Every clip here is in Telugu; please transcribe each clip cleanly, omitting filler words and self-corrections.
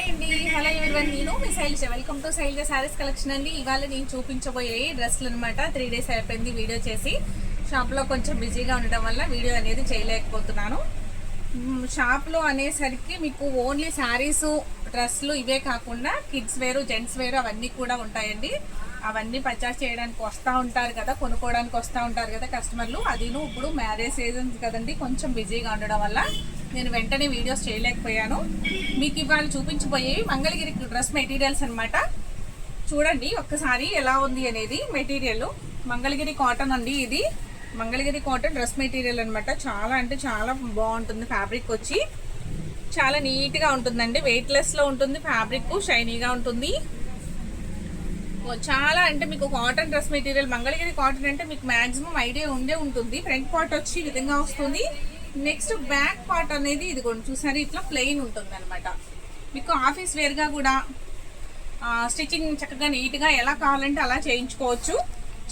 హాయ్ అండి, హలో ఎవరివన్, నేను మీ Shailaja. Welcome to Shailaja Sarees collection అండి. ఇవాళ నేను చూపించబోయే డ్రెస్సులు అనమాట. 3 days అయిపోయింది వీడియో చేసి. షాప్లో కొంచెం బిజీగా ఉండడం వల్ల వీడియో అనేది చేయలేకపోతున్నాను. షాప్లో అనేసరికి మీకు ఓన్లీ శారీస్, డ్రెస్సులు ఇవే కాకుండా కిడ్స్ వేరు, జెంట్స్ వేరు అవన్నీ కూడా ఉంటాయండి. అవన్నీ పర్చేస్ చేయడానికి వస్తూ ఉంటారు కదా, కొనుక్కోవడానికి వస్తూ ఉంటారు కదా కస్టమర్లు. అదిను ఇప్పుడు మ్యారేజ్ సీజన్స్ కదండి, కొంచెం బిజీగా ఉండడం వల్ల నేను వెంటనే వీడియోస్ చేయలేకపోయాను. మీకు ఇవాళ చూపించబోయేవి మంగళగిరి డ్రెస్ మెటీరియల్స్ అనమాట. చూడండి ఒక్కసారి ఎలా ఉంది అనేది. మెటీరియల్ మంగళగిరి కాటన్ అండి. ఇది మంగళగిరి కాటన్ డ్రెస్ మెటీరియల్ అనమాట. చాలా అంటే చాలా బాగుంటుంది. ఫ్యాబ్రిక్ వచ్చి చాలా నీట్గా ఉంటుందండి. వెయిట్లెస్లో ఉంటుంది. ఫ్యాబ్రిక్ షైనీగా ఉంటుంది. చాలా అంటే మీకు cotton dress material Mangalagiri cotton అంటే మీకు మ్యాక్సిమం ఐడియా ఉంటుంది. ఫ్రంట్ పార్ట్ వచ్చి ఈ విధంగా వస్తుంది. నెక్స్ట్ బ్యాక్ పార్ట్ అనేది ఇది కూడా చూసారు, ఇట్లా ప్లెయిన్ ఉంటుంది అనమాట. మీకు ఆఫీస్ వేర్గా కూడా స్టిచ్చింగ్ చక్కగా నీట్గా ఎలా కావాలంటే అలా చేయించుకోవచ్చు.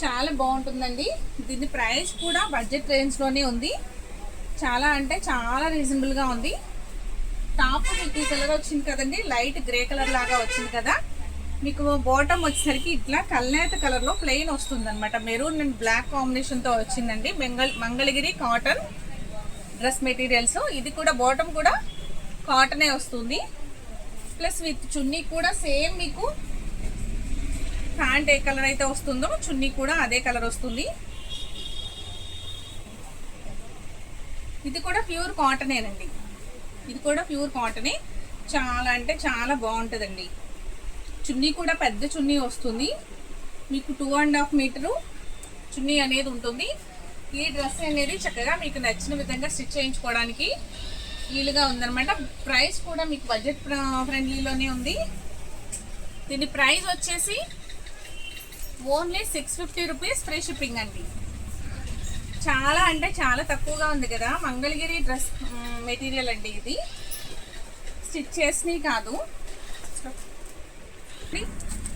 చాలా బాగుంటుందండి. దీని ప్రైస్ కూడా బడ్జెట్ రేంజ్లోనే ఉంది. చాలా అంటే చాలా రీజనబుల్గా ఉంది. టాప్ మీకు ఈ కలర్ వచ్చింది కదండి, లైట్ గ్రే కలర్ లాగా వచ్చింది కదా. మీకు బాటమ్ వచ్చేసరికి ఇట్లా కల్నేత కలర్లో ప్లెయిన్ వస్తుంది అనమాట. మెరూన్ అండ్ బ్లాక్ కాంబినేషన్తో వచ్చిందండి. Mangalagiri cotton dress materials. ఇది కూడా బాటమ్ కూడా కాటనే వస్తుంది. ప్లస్ విత్ చున్నీ కూడా సేమ్ మీకు ప్యాంట్ ఏ కలర్ అయితే వస్తుందో చున్నీ కూడా అదే కలర్ వస్తుంది. ఇది కూడా ప్యూర్ కాటనేనండి. ఇది కూడా ప్యూర్ కాటనే. చాలా అంటే చాలా బాగుంటుందండి. చున్నీ కూడా పెద్ద చున్నీ వస్తుంది. మీకు 2.5 మీటరు చున్నీ అనేది ఉంటుంది. ఈ డ్రెస్ అనేది చక్కగా మీకు నచ్చిన విధంగా స్టిచ్ చేయించుకోవడానికి వీలుగా ఉందన్నమాట. ప్రైస్ కూడా మీకు బడ్జెట్ ఫ్రెండ్లీలోనే ఉంది. దీని ప్రైస్ వచ్చేసి ఓన్లీ 650 రూపీస్, ఫ్రీ షిప్పింగ్ అండి. చాలా అంటే చాలా తక్కువగా ఉంది కదా. మంగళగిరి డ్రెస్ మెటీరియల్ అండి. ఇది స్టిచ్ చేసినవి కాదు.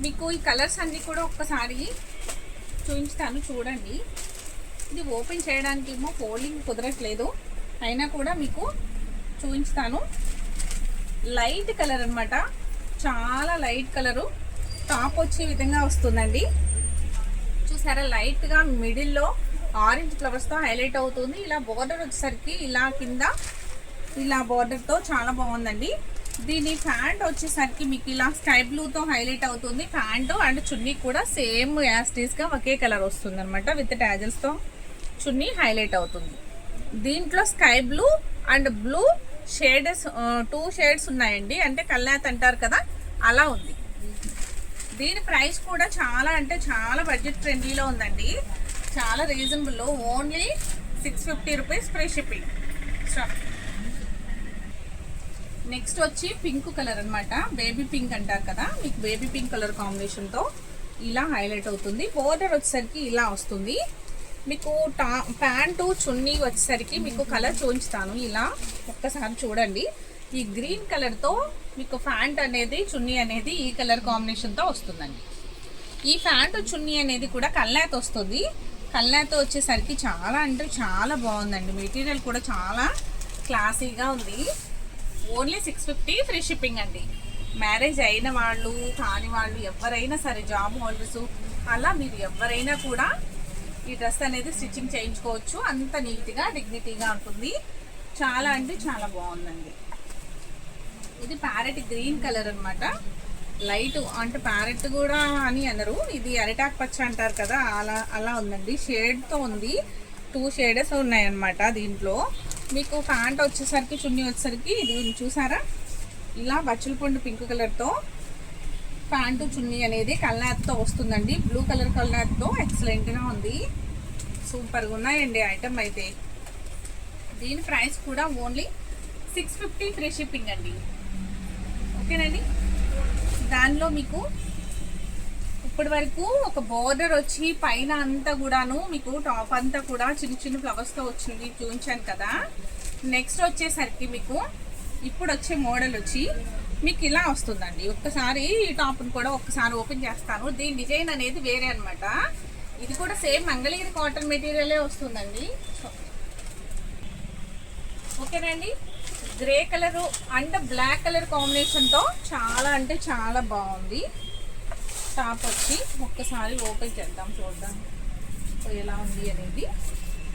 మీకు ఈ కలర్స్ అన్నీ కూడా ఒక్కసారి చూపించుతాను చూడండి. ఇది ఓపెన్ చేయడానికి ఏమో ఫోల్డింగ్ కుదరట్లేదు, అయినా కూడా మీకు చూపించుతాను. లైట్ కలర్ అనమాట, చాలా లైట్ కలరు. టాప్ వచ్చే విధంగా వస్తుందండి. చూసారా, లైట్గా మిడిల్లో ఆరెంజ్ ఫ్లవర్స్తో హైలైట్ అవుతుంది. ఇలా బార్డర్ వచ్చేసరికి ఇలా కింద ఇలా బార్డర్తో చాలా బాగుందండి. దీని ప్యాంట్ వచ్చేసరికి మీకు ఇలా స్కై బ్లూతో హైలైట్ అవుతుంది. ప్యాంట్ అండ్ చున్నీ కూడా సేమ్ యాస్టీస్గా ఒకే కలర్ వస్తుంది అనమాట. విత్ టాజల్స్తో చున్నీ హైలైట్ అవుతుంది. దీంట్లో sky blue and blue shades 2 shades ఉన్నాయండి. అంటే కల్నాథ్ అంటారు కదా, అలా ఉంది. దీని ప్రైస్ కూడా చాలా అంటే చాలా బడ్జెట్ ఫ్రెండ్లీలో ఉందండి. చాలా రీజనబుల్లో. Only 650 rupees, free shipping. Next వచ్చి పింక్ కలర్ అనమాట. బేబీ పింక్ అంటారు కదా, మీకు బేబీ పింక్ కలర్ కాంబినేషన్తో ఇలా హైలైట్ అవుతుంది. బోర్డర్ వచ్చేసరికి ఇలా వస్తుంది. మీకు ప్యాంటు చున్నీ వచ్చేసరికి మీకు కలర్ చూపించుతాను. ఇలా ఒక్కసారి చూడండి. ఈ గ్రీన్ కలర్తో మీకు ప్యాంట్ అనేది చున్నీ అనేది ఈ కలర్ కాంబినేషన్తో వస్తుందండి. ఈ ప్యాంటు చున్నీ అనేది కూడా కల్నాథ్ వస్తుంది. కల్నాథ్ వచ్చేసరికి చాలా అంటే చాలా బాగుందండి. మెటీరియల్ కూడా చాలా క్లాసీగా ఉంది. ఓన్లీ 650, ఫ్రీ షిప్పింగ్ అండి. మ్యారేజ్ అయిన వాళ్ళు కాని వాళ్ళు ఎవరైనా సరే, జాబ్ హోల్డర్స్ అలా మీరు ఎవరైనా కూడా ఈ డ్రెస్ అనేది స్టిచ్చింగ్ చేయించుకోవచ్చు. అంత నీట్గా డిగ్నిటీగా ఉంటుంది. చాలా అంటే చాలా బాగుందండి. ఇది ప్యారెట్ గ్రీన్ కలర్ అనమాట. లైట్ అంటే ప్యారెట్ కూడా అని అనరు, ఇది అరిటాక్ పచ్చ అంటారు కదా, అలా ఉందండి. షేడ్తో ఉంది. 2 షేడ్స్ ఉన్నాయన్నమాట దీంట్లో. మీకు ప్యాంట్ వచ్చేసరికి చున్నీ వచ్చేసరికి ఇది చూసారా, ఇలా బచ్చలపండు పింక్ కలర్తో ప్యాంటు చున్నీ అనేది కల్నాథ్తో వస్తుందండి. బ్లూ కలర్ కల్నాథ్తో ఎక్సలెంట్గా ఉంది. సూపర్గా ఉన్నాయండి ఐటమ్ అయితే. దీని ప్రైస్ కూడా ఓన్లీ 650, ఫ్రీ షిప్పింగ్ అండి. ఓకేనండి. దానిలో మీకు ఇప్పటి వరకు ఒక బోర్డర్ వచ్చి పైన అంతా కూడాను మీకు టాప్ అంతా కూడా చిన్న చిన్న ఫ్లవర్స్తో వచ్చింది చూపించాను కదా. నెక్స్ట్ వచ్చేసరికి మీకు ఇప్పుడు వచ్చే మోడల్ వచ్చి మీకు ఇలా వస్తుందండి. ఒక్కసారి ఈ టాప్ని కూడా ఒక్కసారి ఓపెన్ చేస్తాను. దీని డిజైన్ అనేది వేరే అనమాట. ఇది కూడా సేమ్ మంగళగిరి కాటన్ మెటీరియలే వస్తుందండి. ఓకేనండి. Grey colour and black colour కాంబినేషన్తో చాలా అంటే చాలా బాగుంది. టాప్ వచ్చి ఒక్కసారి ఓపెన్ చేద్దాం, చూద్దాం ఎలా ఉంది అనేది.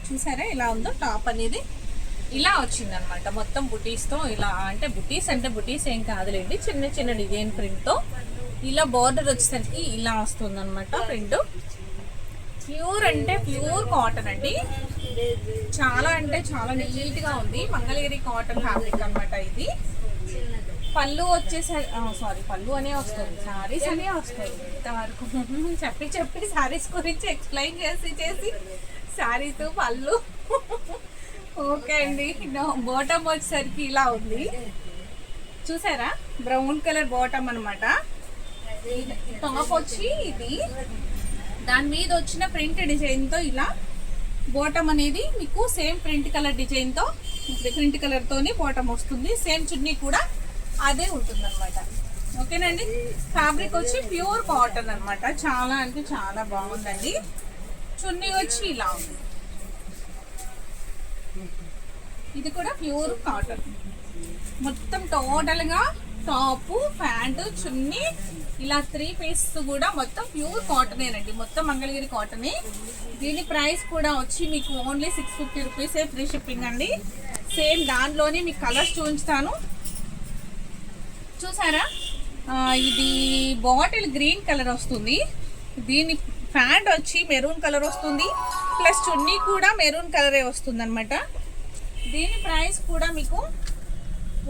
చూసారా ఎలా ఉందో టాప్ అనేది ఇలా వచ్చిందనమాట. మొత్తం బుటీస్తో ఇలా, అంటే బుటీస్ ఏం కాదులేండి, చిన్న చిన్న డిజైన్ ప్రింట్తో ఇలా బార్డర్ వచ్చేసరికి ఇలా వస్తుందన్నమాట. ప్రింట్ ప్యూర్ అంటే ప్యూర్ కాటన్ అండి. చాలా అంటే చాలా నీట్గా ఉంది. మంగళగిరి కాటన్ ఫ్యాబ్రిక్ అనమాట ఇది. పళ్ళు వచ్చేసరి పళ్ళు అనే వస్తుంది, శారీస్ అనే వస్తుంది. ఇంతవరకు చెప్పి శారీస్ గురించి ఎక్స్ప్లెయిన్ చేసి శారీస్ పళ్ళు ఓకే అండి. బాటమ్ వచ్చేసరికి ఇలా ఉంది. చూసారా బ్రౌన్ కలర్ బాటమ్ అనమాట. టాప్ వచ్చి ఇది, దాని మీద వచ్చిన ప్రింట్ డిజైన్తో ఇలా బాటమ్ అనేది మీకు సేమ్ ప్రింట్ కలర్తోనే బాటమ్ వస్తుంది. సేమ్ చున్నీ కూడా అదే ఉంటుంది అనమాట. ఓకేనండి. ఫ్యాబ్రిక్ వచ్చి ప్యూర్ కాటన్ అనమాట. చాలా అంటే చాలా బాగుందండి. చున్నీ వచ్చి ఇలా ఉంది. ఇది కూడా ప్యూర్ కాటన్. మొత్తం టోటల్గా టాప్, ప్యాంటు, చున్నీ ఇలా 3 పీసెస్ కూడా మొత్తం ప్యూర్ కాటనేనండి. మొత్తం మంగళగిరి కాటనే. దీని ప్రైస్ కూడా వచ్చి మీకు ఓన్లీ 650 రూపీసే, ఫ్రీ షిప్పింగ్ అండి. సేమ్ దానిలోనే మీకు కలర్స్ చూపిస్తాను. చూసారా ఇది బాటిల్ గ్రీన్ కలర్ వస్తుంది. దీని ప్యాంట్ వచ్చి మెరూన్ కలర్ వస్తుంది, ప్లస్ చున్నీ కూడా మెరూన్ కలరే వస్తుంది అనమాట. దీని ప్రైస్ కూడా మీకు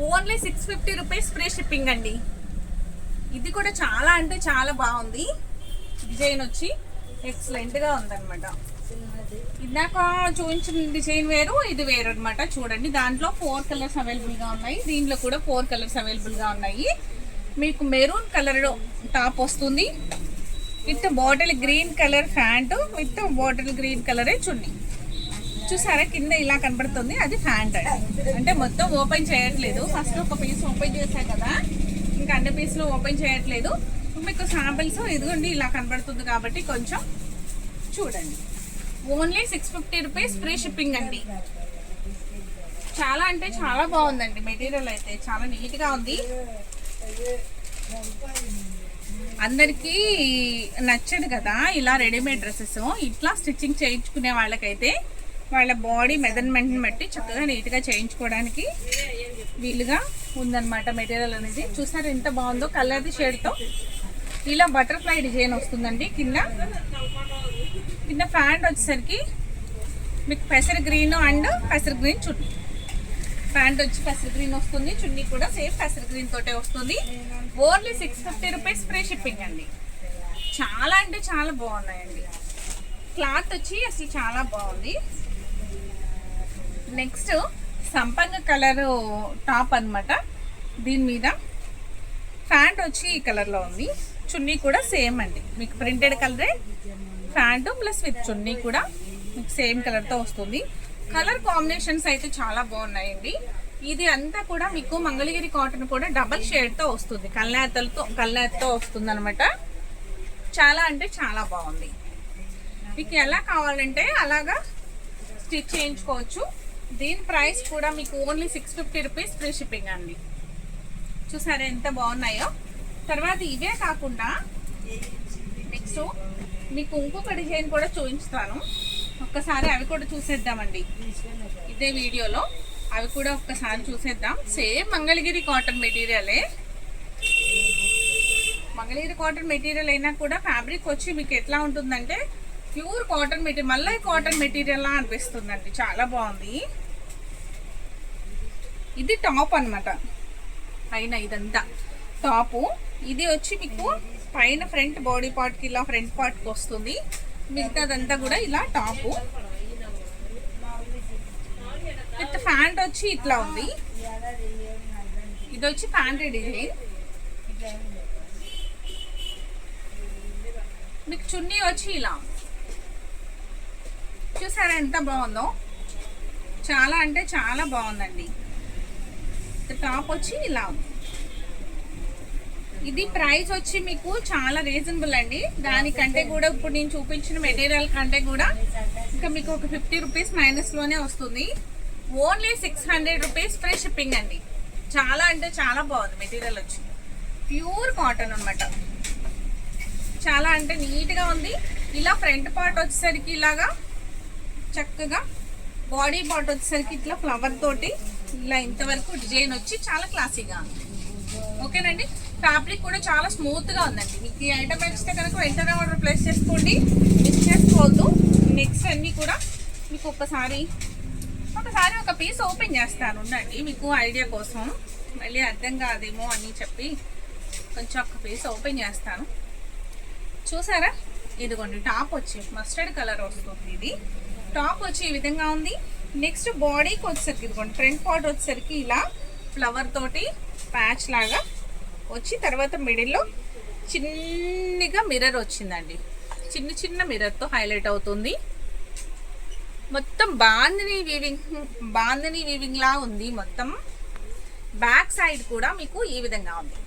ఓన్లీ 650 రూపీస్, ఫ్రీ షిప్పింగ్ అండి. ఇది కూడా చాలా అంటే చాలా బాగుంది. డిజైన్ వచ్చి ఎక్సలెంట్గా ఉందన్నమాట. ఇందాక చూపించిన డిజైన్ వేరు, ఇది వేరు అనమాట. చూడండి దాంట్లో 4 కలర్స్ అవైలబుల్గా ఉన్నాయి, దీంట్లో కూడా 4 కలర్స్ అవైలబుల్గా ఉన్నాయి. మీకు మెరూన్ కలర్ టాప్ వస్తుంది with bottle green colour pant, with bottle green కలరే చున్నీ. చూసారా కింద ఇలా కనబడుతుంది, అది ప్యాంట్ అండి. అంటే మొత్తం ఓపెన్ చేయట్లేదు, ఫస్ట్ ఒక పీస్ ఓపెన్ చేశాను కదా, ఇంకా అన్ని పీస్లు ఓపెన్ చేయట్లేదు. మీకు శాంపిల్స్ ఇదిగోండి ఇలా కనబడుతుంది కాబట్టి కొంచెం చూడండి. ఓన్లీ 650 రూపీస్, ఫ్రీ షిప్పింగ్ అండి. చాలా అంటే చాలా బాగుందండి. మెటీరియల్ అయితే చాలా నీట్గా ఉంది. అందరికీ నచ్చదు కదా ఇలా రెడీమేడ్ డ్రెస్సెస్. ఇట్లా స్టిచ్చింగ్ చేయించుకునే వాళ్ళకైతే వాళ్ళ బాడీ మెజర్మెంట్ని బట్టి చక్కగా నీట్గా చేయించుకోవడానికి వీలుగా ఉందన్నమాట మెటీరియల్ అనేది. చూసారు ఎంత బాగుందో, కలర్ది షేడ్తో ఇలా బటర్ఫ్లై డిజైన్ వస్తుందండి. కింద ప్యాంట్ వచ్చేసరికి మీకు పెసర్ గ్రీన్ అండ్ పెసర్ గ్రీన్ చున్నీ. ప్యాంట్ వచ్చి పెసర్ గ్రీన్ వస్తుంది, చున్నీ కూడా సేమ్ పెసర్ గ్రీన్ తోటే వస్తుంది. ఓన్లీ 650 రూపీస్, ఫ్రీ షిప్పింగ్ అండి. చాలా అంటే చాలా బాగున్నాయండి. క్లాత్ వచ్చి అసలు చాలా బాగుంది. నెక్స్ట్ సంపంగ కలర్ టాప్ అనమాట. దీని మీద ప్యాంట్ వచ్చి ఈ కలర్లో ఉంది, చున్నీ కూడా సేమ్ అండి. మీకు ప్రింటెడ్ కలరే ప్యాంటు ప్లస్ విత్ చున్నీ కూడా మీకు సేమ్ కలర్తో వస్తుంది. కలర్ కాంబినేషన్స్ అయితే చాలా బాగున్నాయండి. ఇది అంతా కూడా మీకు మంగళగిరి కాటన్ కూడా డబల్ షేడ్తో వస్తుంది, కల్నేతతో వస్తుంది అనమాట. చాలా అంటే చాలా బాగుంది. మీకు ఎలా కావాలంటే అలాగా స్టిచ్ చేయించుకోవచ్చు. దీని ప్రైస్ కూడా మీకు ఓన్లీ 650 రూపీస్, ఫ్రీ షిప్పింగ్ అండి. చూసారా ఎంత బాగున్నాయో. తర్వాత ఇవే కాకుండా నెక్స్ట్ మీకు ఇంకొక డిజైన్ కూడా చూపిస్తాను. ఒక్కసారి అవి కూడా చూసేద్దామండి ఇదే వీడియోలో. అవి కూడా ఒక్కసారి చూసేద్దాం. సేమ్ మంగళగిరి కాటన్ మెటీరియలే. మంగళగిరి కాటన్ మెటీరియల్ అయినా కూడా ఫ్యాబ్రిక్ వచ్చి మీకు ఎట్లా ఉంటుందంటే ప్యూర్ కాటన్ మెటీరియల్, మళ్ళీ కాటన్ మెటీరియల్ లా అనిపిస్తుందండి. చాలా బాగుంది. ఇది టాప్ అనమాట. పైన ఇదంతా టాపు. ఇది వచ్చి మీకు పైన ఫ్రంట్ బాడీ పార్ట్కి ఇలా ఫ్రంట్ పార్ట్కి వస్తుంది. మిగతాదంతా కూడా ఇలా టాపు విత్ ప్యాంట్ వచ్చి ఇట్లా ఉంది. ఇది వచ్చి ప్యాంట్ డిజైన్. మీకు చున్నీ వచ్చి ఇలా చూసారా ఎంత బాగుందో. చాలా అంటే చాలా బాగుందండి. టాప్ వచ్చి ఇలా ఉంది. ఇది ప్రైస్ వచ్చి మీకు చాలా రీజనబుల్ అండి. దానికంటే కూడా ఇప్పుడు నేను చూపించిన మెటీరియల్ కంటే కూడా ఇంకా మీకు ఒక 50 రూపీస్ మైనస్లోనే వస్తుంది. ఓన్లీ 600 రూపీస్ ఫ్రీ షిప్పింగ్ అండి. చాలా అంటే చాలా బాగుంది మెటీరియల్ వచ్చి. ప్యూర్ కాటన్ అనమాట. చాలా అంటే నీట్గా ఉంది. ఇలా ఫ్రంట్ పార్ట్ వచ్చేసరికి ఇలాగా చక్కగా, బాడీ పార్ట్ వచ్చేసరికి ఇట్లా ఫ్లవర్ తోటి ఇలా ఇంతవరకు డిజైన్ వచ్చి చాలా క్లాసీగా ఉంది. ఓకేనండి. ఫ్యాబ్రిక్ కూడా చాలా స్మూత్గా ఉందండి. మీకు ఈ ఐటమ్ నచ్చితే కనుక వెంటనే ఆర్డర్ ప్లేస్ చేసుకోండి, మిస్ చేసుకోవద్దు. నెక్స్ట్ అన్నీ కూడా మీకు ఒకసారి ఒక పీస్ ఓపెన్ చేస్తాను ఉండండి, మీకు ఐడియా కోసం. మళ్ళీ అర్థం కాదేమో అని చెప్పి కొంచెం ఒక పీస్ ఓపెన్ చేస్తాను. చూసారా, ఇదిగోండి టాప్ వచ్చి మస్టర్డ్ కలర్ వస్తుంది. ఇది టాప్ వచ్చి ఈ విధంగా ఉంది. నెక్స్ట్ బాడీకి వచ్చేసరికి ఇదిగోండి ఫ్రంట్ పార్ట్ వచ్చేసరికి ఇలా ఫ్లవర్ తోటి ప్యాచ్ లాగా వచ్చి, తర్వాత మిడిల్లో చిన్నగా మిర్రర్ వచ్చిందండి. చిన్న మిర్రర్తో హైలైట్ అవుతుంది. మొత్తం బాందిని వీవింగ్ లా ఉంది. మొత్తం బ్యాక్ సైడ్ కూడా మీకు ఈ విధంగా ఉంది.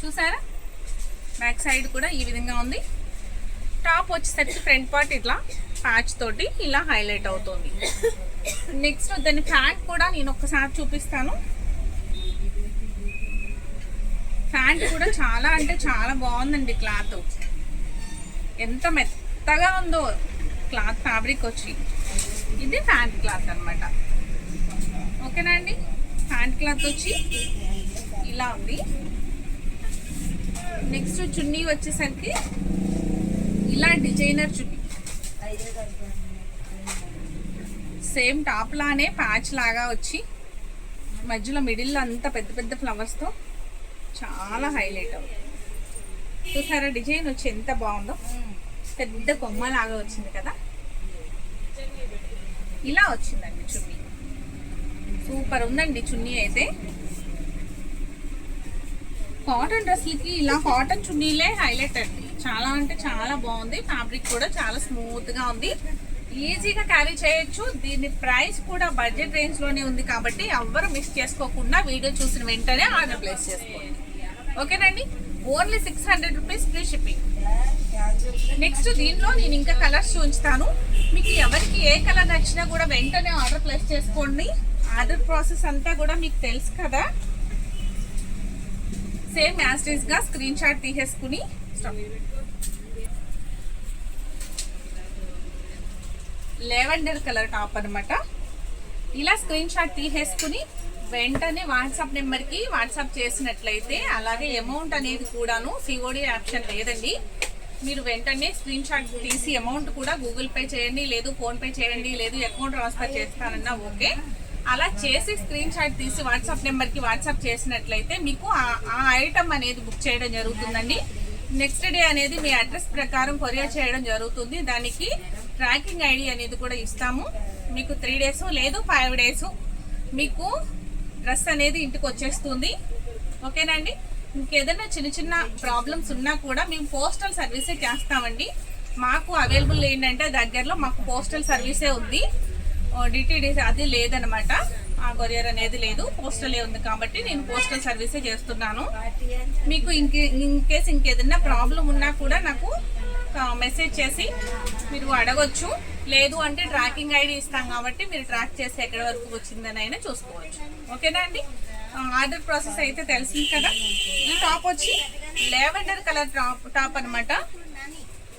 చూసారా, బ్యాక్ సైడ్ కూడా ఈ విధంగా ఉంది. టాప్ వచ్చేసరికి ఫ్రంట్ పార్ట్ ఇట్లా ప్యాచ్ తోటి ఇలా హైలైట్ అవుతుంది. నెక్స్ట్ దాని ప్యాంట్ కూడా నేను ఒక్కసారి చూపిస్తాను. ప్యాంట్ కూడా చాలా అంటే చాలా బాగుందండి. క్లాత్ ఎంత మెత్తగా ఉందో క్లాత్, ఫ్యాబ్రిక్ వచ్చి. ఇది ప్యాంట్ క్లాత్ అనమాట. ఓకేనా అండి. ప్యాంట్ క్లాత్ వచ్చి ఇలా ఉంది. నెక్స్ట్ చున్నీ వచ్చేసరికి ఇలా డిజైనర్ చున్నీ, సేమ్ టాప్ లానే ప్యాచ్ లాగా వచ్చి మధ్యలో మిడిల్లో అంతా పెద్ద పెద్ద ఫ్లవర్స్తో చాలా హైలైట్ అవుతుంది. చూసారా డిజైన్ వచ్చి ఎంత బాగుందో. పెద్ద కొమ్మ లాగా వచ్చింది కదా, ఇలా వచ్చిందండి చున్నీ. సూపర్ ఉందండి చున్నీ అయితే. కాటన్ డ్రెస్లకి ఇలా కాటన్ చున్నీలే హైలైట్ అండి. చాలా అంటే చాలా బాగుంది. ఫ్యాబ్రిక్ కూడా చాలా స్మూత్ గా ఉంది. ఈజీగా క్యారీ చేయొచ్చు. దీని ప్రైస్ కూడా బడ్జెట్ రేంజ్ లోనే ఉంది కాబట్టి ఎవ్వరు మిస్ చేసుకోకుండా వీడియో చూసిన వెంటనే ఆర్డర్ ప్లేస్ చేసుకోండి. ఓకేనండి. Only 600 rupees free shipping. Next దీనిలో నేను ఇంకా కలర్స్ చూపిస్తాను. మీకు ఎవరికి ఏ కలర్ నచ్చినా కూడా వెంటనే ఆర్డర్ ప్లేస్ చేసుకోండి. ఆర్డర్ ప్రాసెస్ అంతా కూడా మీకు తెలుసు కదా. సేమ్ యాజ్ ఇట్ ఈస్ గా స్క్రీన్ షాట్ తీసేసుకుని లెవెండర్ కలర్ టాప్ అనమాట. ఇలా స్క్రీన్ షాట్ తీసేసుకుని వెంటనే వాట్సాప్ నెంబర్కి వాట్సాప్ చేసినట్లయితే, అలాగే అమౌంట్ అనేది కూడాను సిఓడి ఆప్షన్ లేదండి. మీరు వెంటనే స్క్రీన్ షాట్ తీసి అమౌంట్ కూడా గూగుల్ పే చేయండి, లేదు ఫోన్పే చేయండి, లేదు అకౌంట్ ట్రాన్స్ఫర్ చేస్తానన్నా ఓకే. అలా చేసి స్క్రీన్ షాట్ తీసి వాట్సాప్ నెంబర్కి వాట్సాప్ చేసినట్లయితే మీకు ఆ ఐటమ్ అనేది బుక్ చేయడం జరుగుతుందండి. నెక్స్ట్ డే అనేది మీ అడ్రస్ ప్రకారం కొరియర్ చేయడం జరుగుతుంది. దానికి ట్రాకింగ్ ఐడి అనేది కూడా ఇస్తాము. మీకు 3 days లేదు 5 days మీకు డ్రెస్ అనేది ఇంటికి వచ్చేస్తుంది. ఓకేనండి. ఇంకేదైనా చిన్న ప్రాబ్లమ్స్ ఉన్నా కూడా మేము పోస్టల్ సర్వీసే చేస్తామండి. మాకు అవైలబుల్ ఏంటంటే దగ్గరలో మాకు పోస్టల్ సర్వీసే ఉంది. డిటిడి అది లేదనమాట. ఆ కొరియర్ అనేది లేదు, పోస్టలే ఉంది కాబట్టి నేను పోస్టల్ సర్వీసే చేస్తున్నాను. మీకు ఇన్కేస్ ఇంకేదైనా ప్రాబ్లం ఉన్నా కూడా నాకు మెసేజ్ చేసి మీరు అడగొచ్చు. లేదు అంటే ట్రాకింగ్ ఐడి ఇస్తాం కాబట్టి మీరు ట్రాక్ చేసి ఎక్కడి వరకు వచ్చిందని అయినా చూసుకోవచ్చు. ఓకేనా అండి. ఆర్డర్ ప్రాసెస్ అయితే తెలిసింది కదా. ఈ టాప్ వచ్చి లెవెండర్ కలర్ టాప్ అనమాట.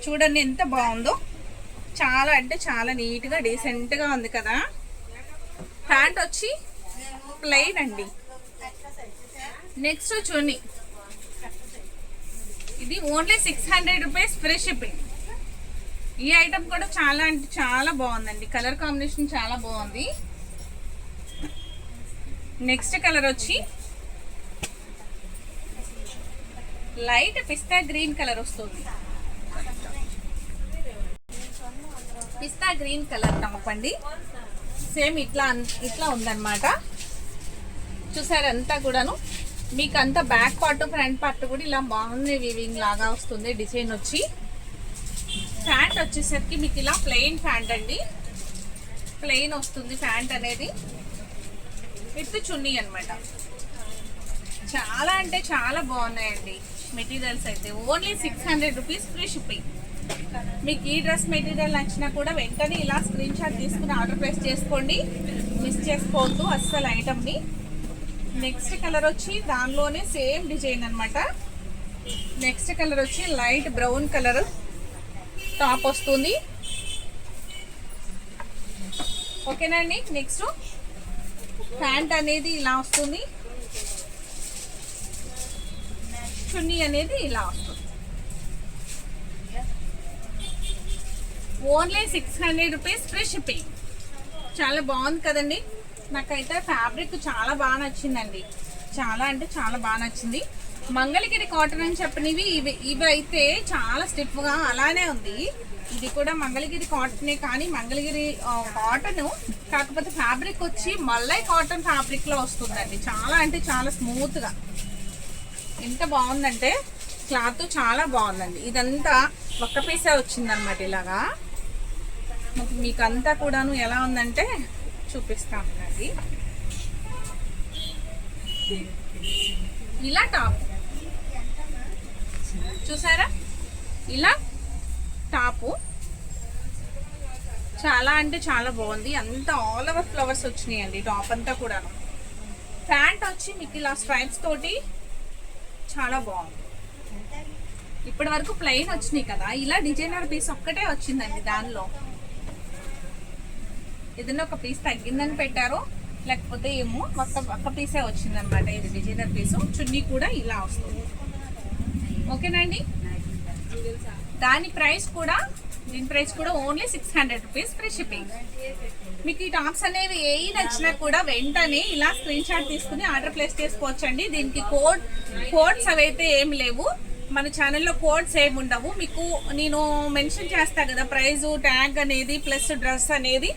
చూడండి ఎంత బాగుందో. చాలా అంటే చాలా నీట్గా డీసెంట్గా ఉంది కదా. ప్యాంట్ వచ్చి ప్లెయిన్ అండి. నెక్స్ట్ చున్నీ, ఇది ఓన్లీ 600 రూపీస్ ఫ్రీ షిప్పింగ్. ఈ ఐటమ్ కూడా చాలా అంటే చాలా బాగుందండి. కలర్ కాంబినేషన్ చాలా బాగుంది. నెక్స్ట్ కలర్ వచ్చి లైట్ పిస్తా గ్రీన్ కలర్ వస్తుంది. పిస్తా గ్రీన్ కలర్ టాప్ అండి. సేమ్ ఇట్లా ఉందన్నమాట. చూసారు అంతా కూడాను మీకు అంతా బ్యాక్ పార్ట్ ఫ్రంట్ పార్ట్ కూడా ఇలా బాగుంది. వీవింగ్ లాగా వస్తుంది డిజైన్ వచ్చి. ప్యాంట్ వచ్చేసరికి మీకు ఇలా ప్లెయిన్ ప్యాంట్ అండి. ప్లెయిన్ వస్తుంది ప్యాంట్ అనేది. విత్ చున్నీ అనమాట. చాలా అంటే చాలా బాగున్నాయండి మెటీరియల్స్ అయితే. Only 600 rupees free shipping. మీకు ఈ డ్రెస్ మెటీరియల్ నచ్చినా కూడా వెంటనే ఇలా స్క్రీన్ షాట్ తీసుకుని ఆర్డర్ ప్లేస్ చేసుకోండి, మిస్ చేసుకోవద్దు అస్సలు ఐటమ్ని. నెక్స్ట్ కలర్ వచ్చి దానిలోనే సేమ్ డిజైన్ అన్నమాట. నెక్స్ట్ కలర్ వచ్చి లైట్ బ్రౌన్ కలర్ టాప్ వస్తుంది. ఓకేనండి. నెక్స్ట్ ప్యాంట్ అనేది ఇలా వస్తుంది, చున్నీ అనేది ఇలా వస్తుంది. Only 600 rupees free shipping. చాలా బాగుంది కదండి. నాకైతే ఫ్యాబ్రిక్ చాలా బాగా నచ్చిందండి, చాలా అంటే చాలా బాగా నచ్చింది. మంగళగిరి కాటన్ అని చెప్పినవి ఇవి అయితే చాలా స్టిఫ్గా అలానే ఉంది. ఇది కూడా మంగళగిరి కాటనే, కానీ మంగళగిరి కాటన్ కాకపోతే ఫ్యాబ్రిక్ వచ్చి మల్లై కాటన్ ఫ్యాబ్రిక్లో వస్తుందండి. చాలా అంటే చాలా స్మూత్గా, ఎంత బాగుందంటే క్లాత్ చాలా బాగుందండి. ఇదంతా ఒక్క పీసే వచ్చిందనమాట. ఇలాగా మీకు అంతా కూడాను ఎలా ఉందంటే చూపిస్తామండి. ఇలా టాప్ చూసారా, ఇలా టాపు చాలా అంటే చాలా బాగుంది. అంతా ఆల్ ఓవర్ ఫ్లవర్స్ వచ్చినాయండి టాప్ అంతా కూడాను. ప్యాంట్ వచ్చి మీకు ఇలా స్ట్రైప్స్ తోటి చాలా బాగుంది. ఇప్పటి వరకు ప్లెయిన్ వచ్చినాయి కదా, ఇలా డిజైనర్ పీస్ ఒక్కటే వచ్చిందండి. దానిలో ఏదైనా ఒక పీస్ తగ్గిందని పెట్టారు, లేకపోతే ఏమో ఒక్క పీసే వచ్చిందనమాట. ఇది డిజైనర్ పీసు. చున్నీ కూడా ఇలా వస్తుంది. ఓకేనండి. దీని ప్రైస్ కూడా ఓన్లీ 600 రూపీస్ ఫ్రీ షిప్పింగ్. మీకు ఈ టాప్స్ అనేవి ఏ నచ్చినా కూడా వెంటనే ఇలా స్క్రీన్ షాట్ తీసుకుని ఆర్డర్ ప్లేస్ చేసుకోవచ్చండి. దీనికి కోడ్స్ అవైతే ఏమి లేవు, మన ఛానల్లో కోడ్స్ ఏమి ఉండవు. మీకు నేను మెన్షన్ చేస్తా కదా ప్రైజు, ట్యాగ్ అనేది ప్లస్ డ్రెస్ అనేది.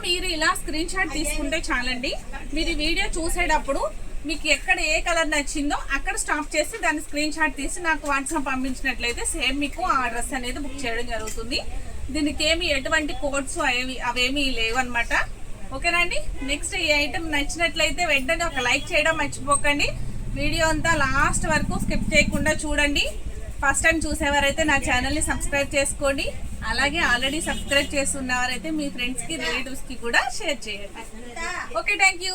మీరు ఇలా స్క్రీన్ షాట్ తీసుకుంటే చాలండి. మీరు ఈ వీడియో చూసేటప్పుడు మీకు ఎక్కడ ఏ కలర్ నచ్చిందో అక్కడ స్టాప్ చేసి దాన్ని స్క్రీన్ షాట్ తీసి నాకు వాట్సాప్ పంపించినట్లయితే సేమ్ మీకు ఆ డ్రెస్ అనేది బుక్ చేయడం జరుగుతుంది. దీనికి ఎటువంటి కోడ్స్ అవేమీ లేవన్నమాట. ఓకేనండి. నెక్స్ట్ ఈ ఐటమ్ నచ్చినట్లయితే వెంటనే ఒక లైక్ చేయడం మర్చిపోకండి. వీడియో అంతా లాస్ట్ వరకు స్కిప్ చేయకుండా చూడండి. ఫస్ట్ టైం చూసేవారైతే నా ఛానల్ని సబ్స్క్రైబ్ చేసుకోండి. అలాగే ఆల్రెడీ సబ్స్క్రైబ్ చేస్తున్నవారైతే మీ ఫ్రెండ్స్కి రిలేటివ్స్కి కూడా షేర్ చేయండి. Okay, thank you.